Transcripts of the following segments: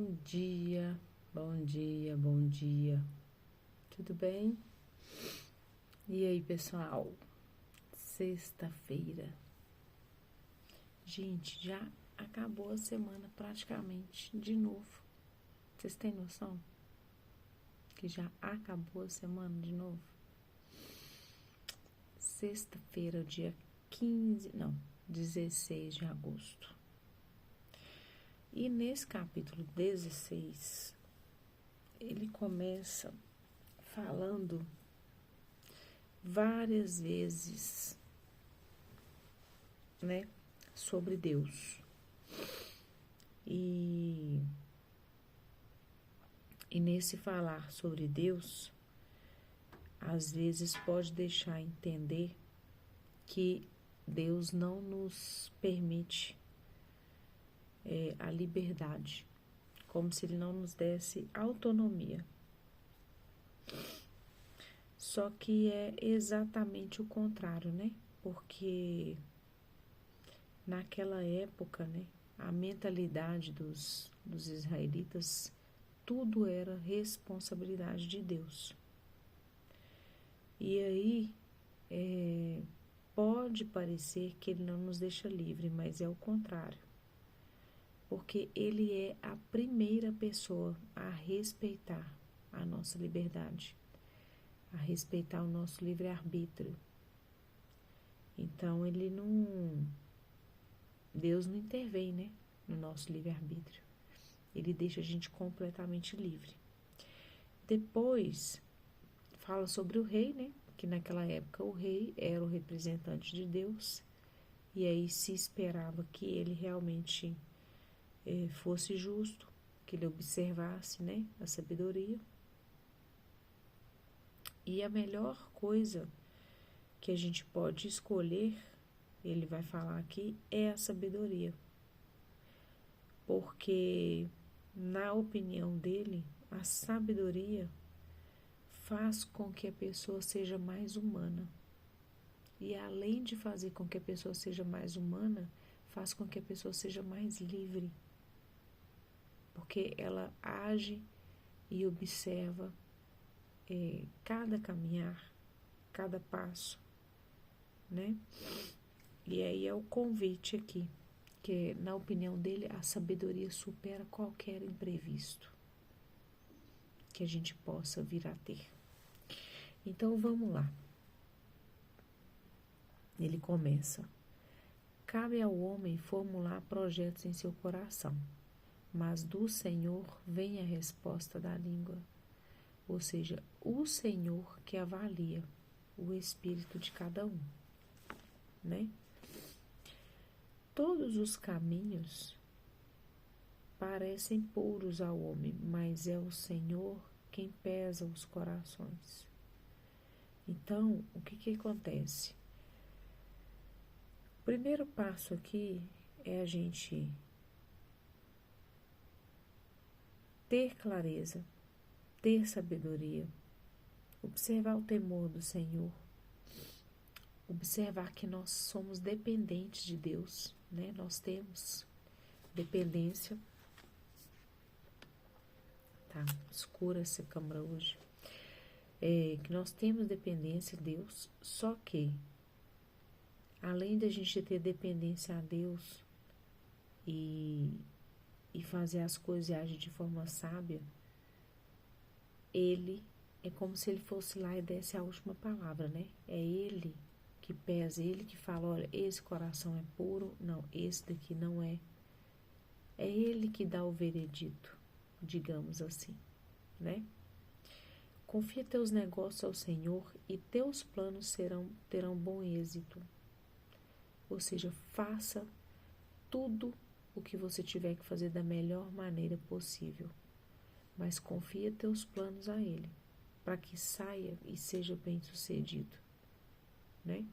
Bom dia, bom dia, bom dia. Tudo bem? E aí, pessoal? Sexta-feira. Gente, já acabou a semana praticamente de novo. Vocês têm noção que já acabou a semana de novo? Sexta-feira, dia 16 de agosto. E nesse capítulo 16, ele começa falando várias vezes, né, sobre Deus. E nesse falar sobre Deus, às vezes pode deixar entender que Deus não nos permite a liberdade, como se Ele não nos desse autonomia. Só que é exatamente o contrário, né? Porque naquela época, né, a mentalidade dos israelitas, tudo era responsabilidade de Deus. E aí, pode parecer que Ele não nos deixa livre, mas é o contrário. Porque Ele é a primeira pessoa a respeitar a nossa liberdade, a respeitar o nosso livre-arbítrio. Então, Deus não intervém, né, no nosso livre-arbítrio. Ele deixa a gente completamente livre. Depois, fala sobre o rei, né, que naquela época o rei era o representante de Deus, e aí se esperava que ele realmente fosse justo, que ele observasse, né, a sabedoria. E a melhor coisa que a gente pode escolher, ele vai falar aqui, é a sabedoria. Porque, na opinião dele, a sabedoria faz com que a pessoa seja mais humana. E além de fazer com que a pessoa seja mais humana, faz com que a pessoa seja mais livre. Porque ela age e observa cada caminhar, cada passo, né? E aí é o convite aqui, que na opinião dele a sabedoria supera qualquer imprevisto que a gente possa vir a ter. Então vamos lá. Ele começa: cabe ao homem formular projetos em seu coração, mas do Senhor vem a resposta da língua. Ou seja, o Senhor que avalia o espírito de cada um, né? Todos os caminhos parecem puros ao homem, mas é o Senhor quem pesa os corações. Então, o que acontece? O primeiro passo aqui é a gente ter clareza, ter sabedoria, observar o temor do Senhor, observar que nós somos dependentes de Deus, né? Nós temos dependência. Tá escura essa câmera hoje. Que nós temos dependência de Deus, só que além da gente ter dependência a Deus e fazer as coisas e agir de forma sábia, Ele é como se Ele fosse lá e desse a última palavra, né? É Ele que pesa, Ele que fala, olha, esse coração é puro, não, esse daqui não é. É Ele que dá o veredito, digamos assim, né? Confia teus negócios ao Senhor e teus planos terão bom êxito. Ou seja, faça tudo o que você tiver que fazer da melhor maneira possível. Mas confia teus planos a Ele, para que saia e seja bem-sucedido, né?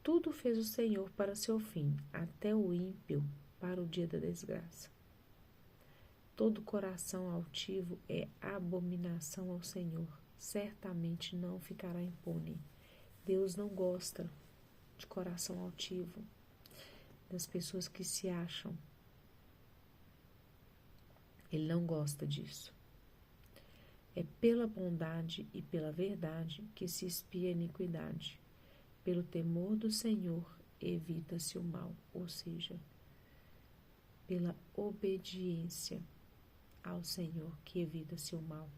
Tudo fez o Senhor para seu fim, até o ímpio para o dia da desgraça. Todo coração altivo é abominação ao Senhor, certamente não ficará impune. Deus não gosta de coração altivo, das pessoas que se acham Ele não gosta disso. É pela bondade e pela verdade que se expia a iniquidade. Pelo temor do Senhor evita-se o mal, ou seja, pela obediência ao Senhor que evita-se o mal,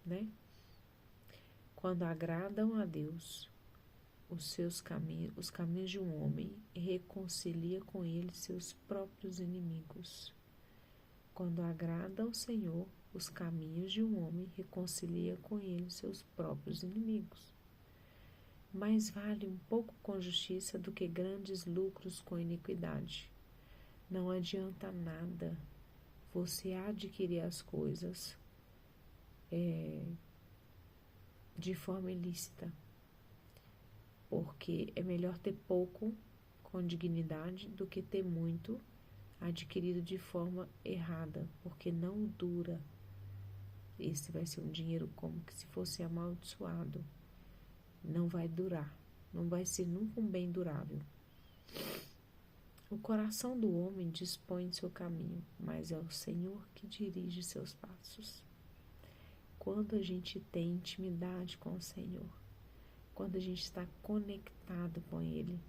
né? Quando agradam a Deus os caminhos de um homem, reconcilia com ele seus próprios inimigos. Quando agrada ao Senhor, os caminhos de um homem, reconcilia com ele seus próprios inimigos. Mais vale um pouco com justiça do que grandes lucros com iniquidade. Não adianta nada você adquirir as coisas de forma ilícita, porque é melhor ter pouco com dignidade do que ter muito adquirido de forma errada, porque não dura. Esse vai ser um dinheiro como que se fosse amaldiçoado. Não vai durar, não vai ser nunca um bem durável. O coração do homem dispõe de seu caminho, mas é o Senhor que dirige seus passos. Quando a gente tem intimidade com o Senhor, quando a gente está conectado com Ele,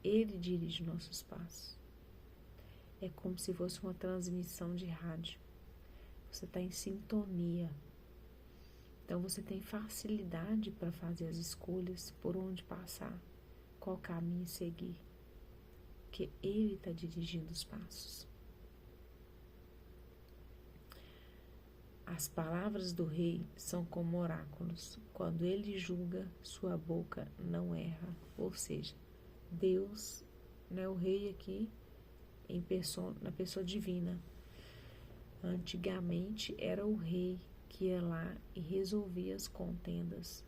Ele dirige nossos passos. É como se fosse uma transmissão de rádio. Você está em sintonia. Então você tem facilidade para fazer as escolhas, por onde passar, qual caminho seguir, porque Ele está dirigindo os passos. As palavras do rei são como oráculos. Quando ele julga, sua boca não erra. Ou seja, Deus, né, o rei aqui, na pessoa divina. Antigamente era o rei que ia lá e resolvia as contendas,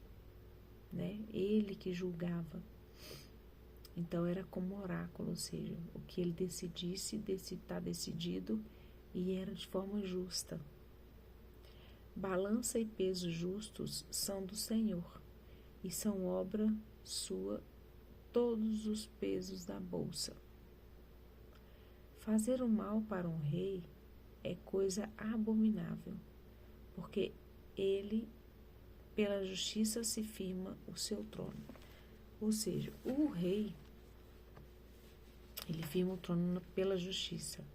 né? Ele que julgava. Então era como oráculo, ou seja, o que ele decidisse está decidido e era de forma justa. Balança e peso justos são do Senhor, e são obra sua todos os pesos da bolsa. Fazer o mal para um rei é coisa abominável, porque ele, pela justiça, se firma o seu trono. Ou seja, o rei, ele firma o trono pela justiça.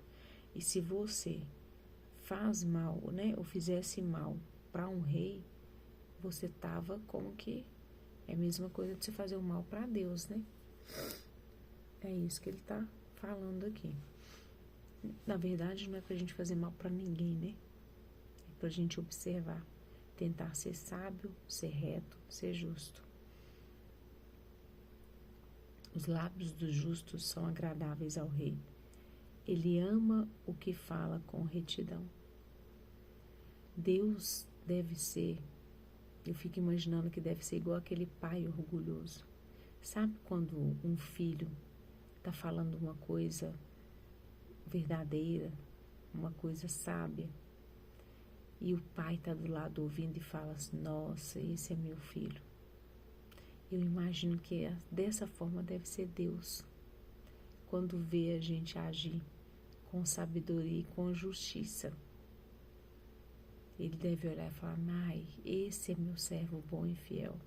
E se você faz mal, né, ou fizesse mal para um rei, você estava como que é a mesma coisa de você fazer o mal para Deus, né? É isso que ele está falando aqui. Na verdade, não é para a gente fazer mal para ninguém, né? É para a gente observar, tentar ser sábio, ser reto, ser justo. Os lábios dos justos são agradáveis ao rei. Ele ama o que fala com retidão. Deus deve ser, eu fico imaginando que deve ser igual aquele pai orgulhoso. Sabe quando um filho está falando uma coisa verdadeira, uma coisa sábia, e o pai está do lado ouvindo e fala assim, nossa, esse é meu filho. Eu imagino que dessa forma deve ser Deus, quando vê a gente agir com sabedoria e com justiça. Ele deve olhar e falar, ai, esse é meu servo bom e fiel.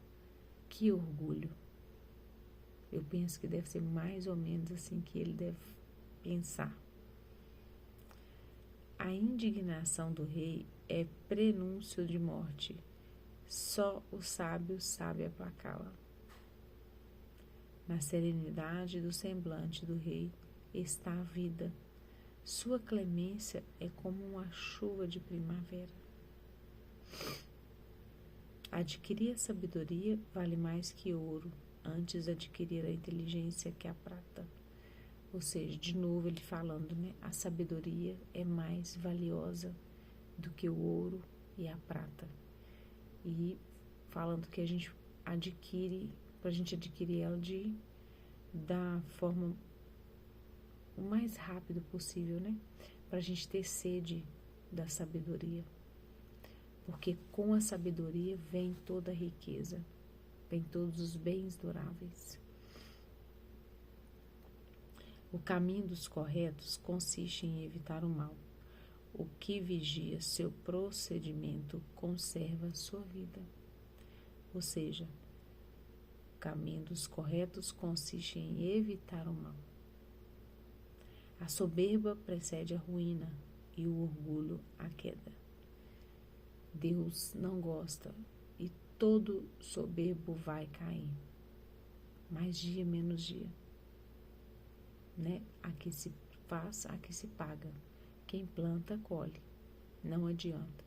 Que orgulho. Eu penso que deve ser mais ou menos assim que ele deve pensar. A indignação do rei é prenúncio de morte. Só o sábio sabe aplacá-la. Na serenidade do semblante do rei está a vida. Sua clemência é como uma chuva de primavera. Adquirir a sabedoria vale mais que ouro, antes adquirir a inteligência que a prata. Ou seja, de novo ele falando, né? A sabedoria é mais valiosa do que o ouro e a prata. E falando que a gente adquire, para a gente adquirir ela da forma o mais rápido possível, né? Para a gente ter sede da sabedoria. Porque com a sabedoria vem toda a riqueza, vem todos os bens duráveis. O caminho dos corretos consiste em evitar o mal. O que vigia seu procedimento conserva sua vida. Ou seja, caminhos corretos consistem em evitar o mal. A soberba precede a ruína e o orgulho a queda. Deus não gosta e todo soberbo vai cair. Mais dia, menos dia. Né? Aqui se faz, aqui se paga. Quem planta, colhe. Não adianta.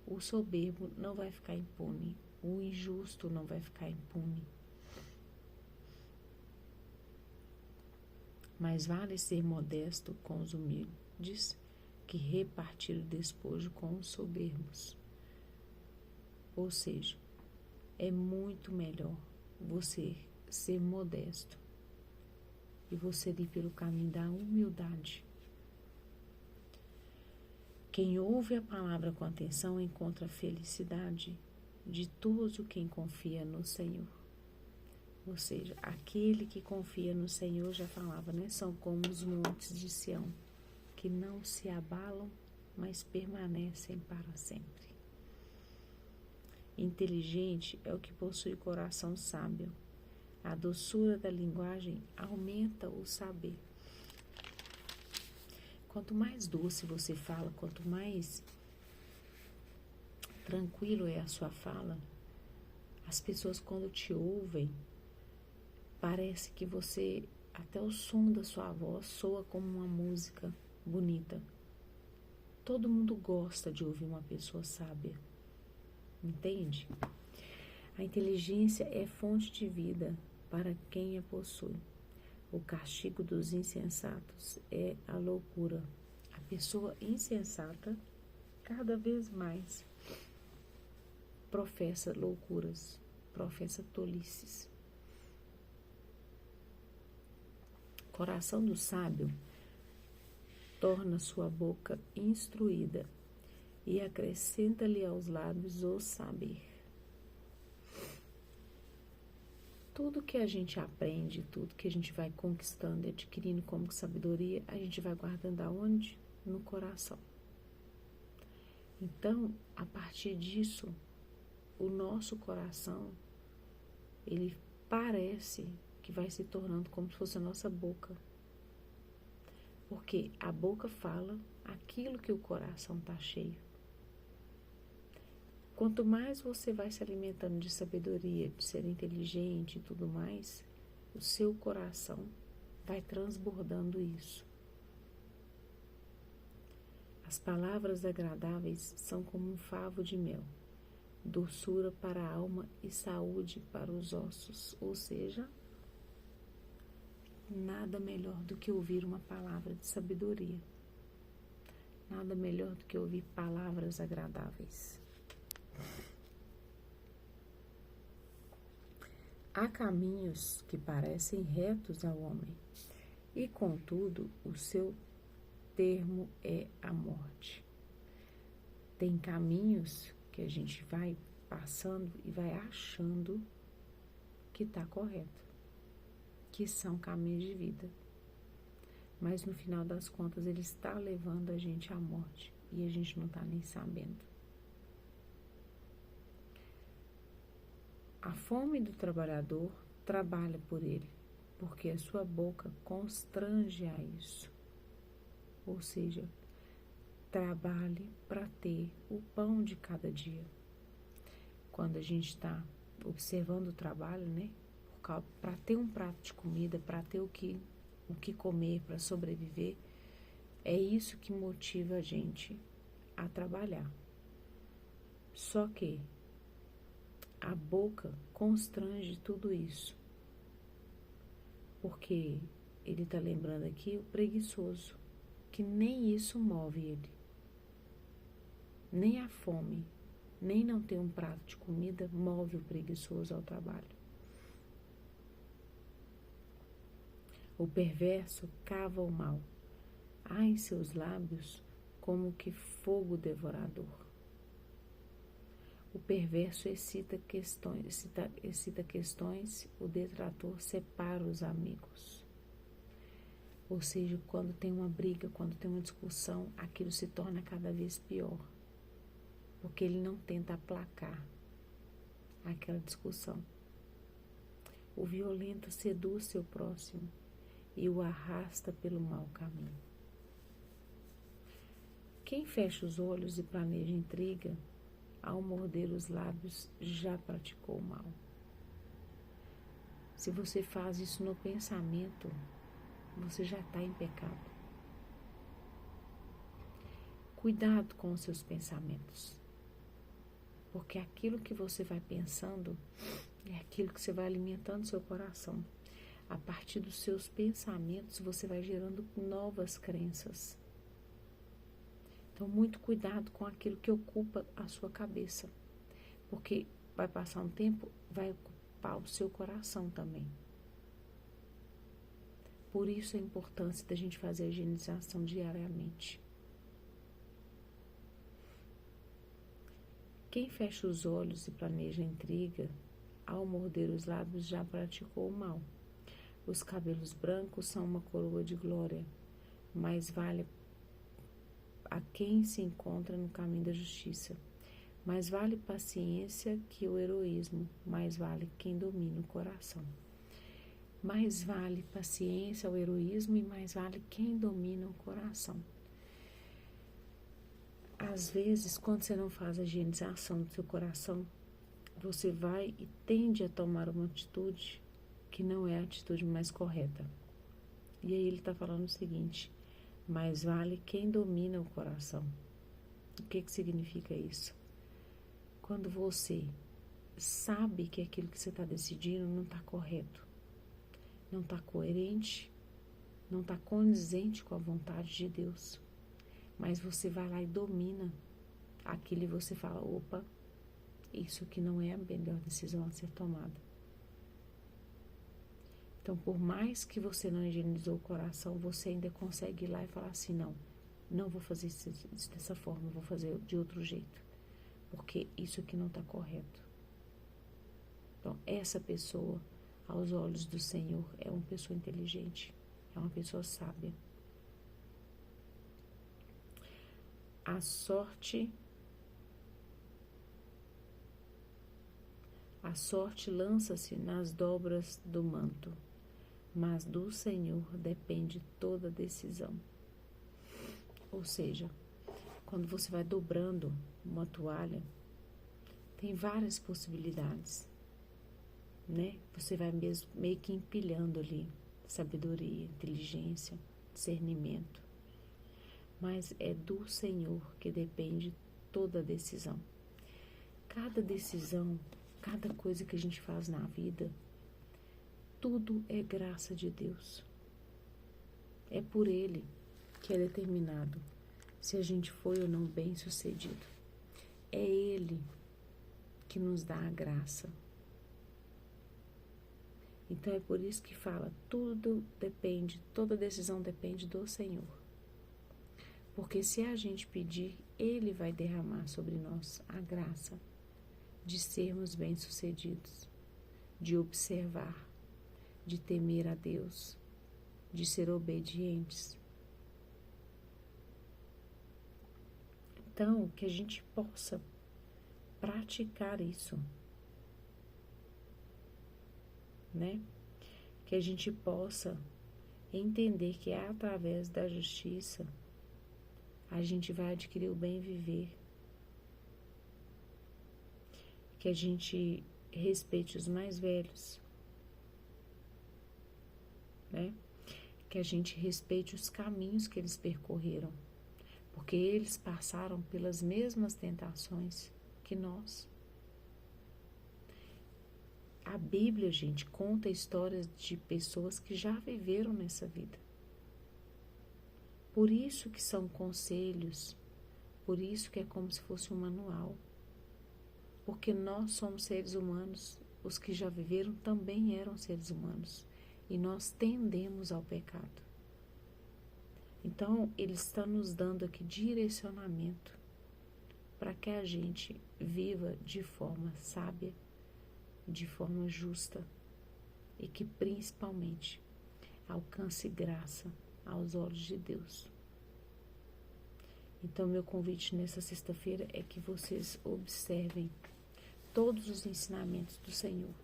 O soberbo não vai ficar impune. O injusto não vai ficar impune. Mais vale ser modesto com os humildes que repartir o despojo com os soberbos. Ou seja, é muito melhor você ser modesto e você ir pelo caminho da humildade. Quem ouve a palavra com atenção encontra a felicidade. Ditoso quem confia no Senhor. Ou seja, aquele que confia no Senhor, já falava, né? São como os montes de Sião, que não se abalam, mas permanecem para sempre. Inteligente é o que possui coração sábio. A doçura da linguagem aumenta o saber. Quanto mais doce você fala, quanto mais tranquilo é a sua fala, as pessoas quando te ouvem, parece que você, até o som da sua voz soa como uma música bonita. Todo mundo gosta de ouvir uma pessoa sábia, entende? A inteligência é fonte de vida para quem a possui. O castigo dos insensatos é a loucura. A pessoa insensata, cada vez mais, professa loucuras, professa tolices. Coração do sábio torna sua boca instruída e acrescenta-lhe aos lábios o saber. Tudo que a gente aprende, tudo que a gente vai conquistando e adquirindo como sabedoria, a gente vai guardando aonde? No coração. Então, a partir disso, o nosso coração, ele parece que vai se tornando como se fosse a nossa boca. Porque a boca fala aquilo que o coração está cheio. Quanto mais você vai se alimentando de sabedoria, de ser inteligente e tudo mais, o seu coração vai transbordando isso. As palavras agradáveis são como um favo de mel, doçura para a alma e saúde para os ossos. Ou seja, nada melhor do que ouvir uma palavra de sabedoria. Nada melhor do que ouvir palavras agradáveis. Há caminhos que parecem retos ao homem, e contudo o seu termo é a morte. Tem caminhos que a gente vai passando e vai achando que está correto, que são caminhos de vida. Mas no final das contas ele está levando a gente à morte e a gente não está nem sabendo. A fome do trabalhador trabalha por ele, porque a sua boca constrange a isso. Ou seja, trabalhe para ter o pão de cada dia. Quando a gente está observando o trabalho, né? Para ter um prato de comida, para ter o que comer, para sobreviver, é isso que motiva a gente a trabalhar. Só que a boca constrange tudo isso. Porque ele está lembrando aqui o preguiçoso, que nem isso move ele. Nem a fome, nem não ter um prato de comida move o preguiçoso ao trabalho. O perverso cava o mal. Há em seus lábios como que fogo devorador. O perverso excita questões, o detrator separa os amigos. Ou seja, quando tem uma briga, quando tem uma discussão, aquilo se torna cada vez pior. Porque ele não tenta aplacar aquela discussão. O violento seduz seu próximo e o arrasta pelo mau caminho. Quem fecha os olhos e planeja intriga, ao morder os lábios, já praticou o mal. Se você faz isso no pensamento, você já está em pecado. Cuidado com os seus pensamentos. Porque aquilo que você vai pensando é aquilo que você vai alimentando seu coração. A partir dos seus pensamentos, você vai gerando novas crenças. Então, muito cuidado com aquilo que ocupa a sua cabeça. Porque vai passar um tempo, vai ocupar o seu coração também. Por isso a importância da gente fazer a higienização diariamente. Quem fecha os olhos e planeja intriga, ao morder os lábios já praticou o mal. Os cabelos brancos são uma coroa de glória, mais vale a quem se encontra no caminho da justiça. Mais vale paciência que o heroísmo, mais vale quem domina o coração. Mais vale paciência ao heroísmo e mais vale quem domina o coração. Às vezes, quando você não faz a higienização do seu coração, você vai e tende a tomar uma atitude que não é a atitude mais correta. E aí ele está falando o seguinte: mais vale quem domina o coração. O que significa isso? Quando você sabe que aquilo que você está decidindo não está correto, não está coerente, não está condizente com a vontade de Deus, mas você vai lá e domina aquilo e você fala: opa, isso aqui não é a melhor decisão a ser tomada. Então, por mais que você não higienizou o coração, você ainda consegue ir lá e falar assim: não vou fazer isso dessa forma, vou fazer de outro jeito, porque isso aqui não está correto. Então, essa pessoa, aos olhos do Senhor, é uma pessoa inteligente, é uma pessoa sábia. A sorte lança-se nas dobras do manto, mas do Senhor depende toda decisão. Ou seja, quando você vai dobrando uma toalha, tem várias possibilidades, né? Você vai meio que empilhando ali sabedoria, inteligência, discernimento. Mas é do Senhor que depende toda decisão. Cada decisão, cada coisa que a gente faz na vida, tudo é graça de Deus. É por Ele que é determinado se a gente foi ou não bem sucedido. É Ele que nos dá a graça. Então é por isso que fala, tudo depende, toda decisão depende do Senhor. Porque se a gente pedir, Ele vai derramar sobre nós a graça de sermos bem-sucedidos, de observar, de temer a Deus, de ser obedientes. Então, que a gente possa praticar isso, né? Que a gente possa entender que é através da justiça a gente vai adquirir o bem viver. Que a gente respeite os mais velhos, né? Que a gente respeite os caminhos que eles percorreram, porque eles passaram pelas mesmas tentações que nós. A Bíblia, gente, conta histórias de pessoas que já viveram nessa vida. Por isso que são conselhos, por isso que é como se fosse um manual. Porque nós somos seres humanos, os que já viveram também eram seres humanos. E nós tendemos ao pecado. Então, ele está nos dando aqui direcionamento para que a gente viva de forma sábia, de forma justa e que principalmente alcance graça aos olhos de Deus. Então, meu convite nessa sexta-feira é que vocês observem todos os ensinamentos do Senhor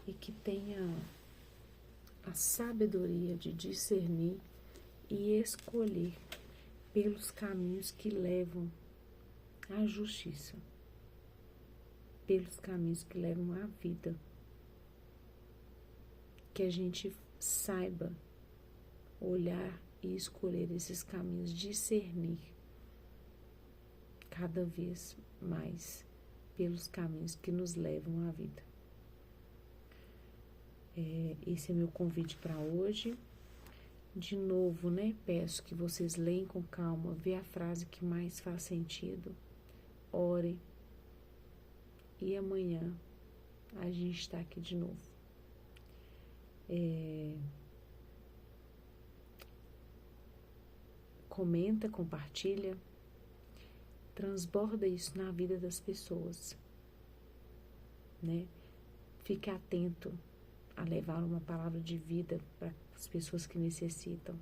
e que tenha a sabedoria de discernir e escolher pelos caminhos que levam à justiça, pelos caminhos que levam à vida. Que a gente saiba olhar e escolher esses caminhos, discernir cada vez mais pelos caminhos que nos levam à vida. Esse é meu convite para hoje. De novo, peço que vocês leiam com calma, vê a frase que mais faz sentido, orem, e amanhã a gente está aqui de novo. Comenta, compartilha, transborda isso na vida das pessoas, Fique atento a levar uma palavra de vida para as pessoas que necessitam.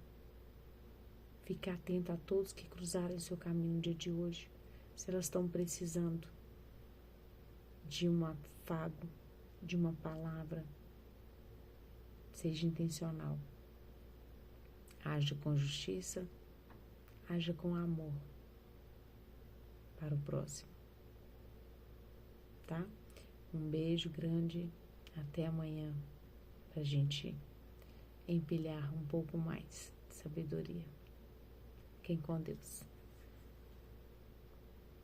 Fique atento a todos que cruzarem o seu caminho no dia de hoje, se elas estão precisando de um afago, de uma palavra. Seja intencional. Haja com justiça, haja com amor para o próximo. Tá? Um beijo grande, até amanhã, para a gente empilhar um pouco mais de sabedoria. Fiquem com Deus.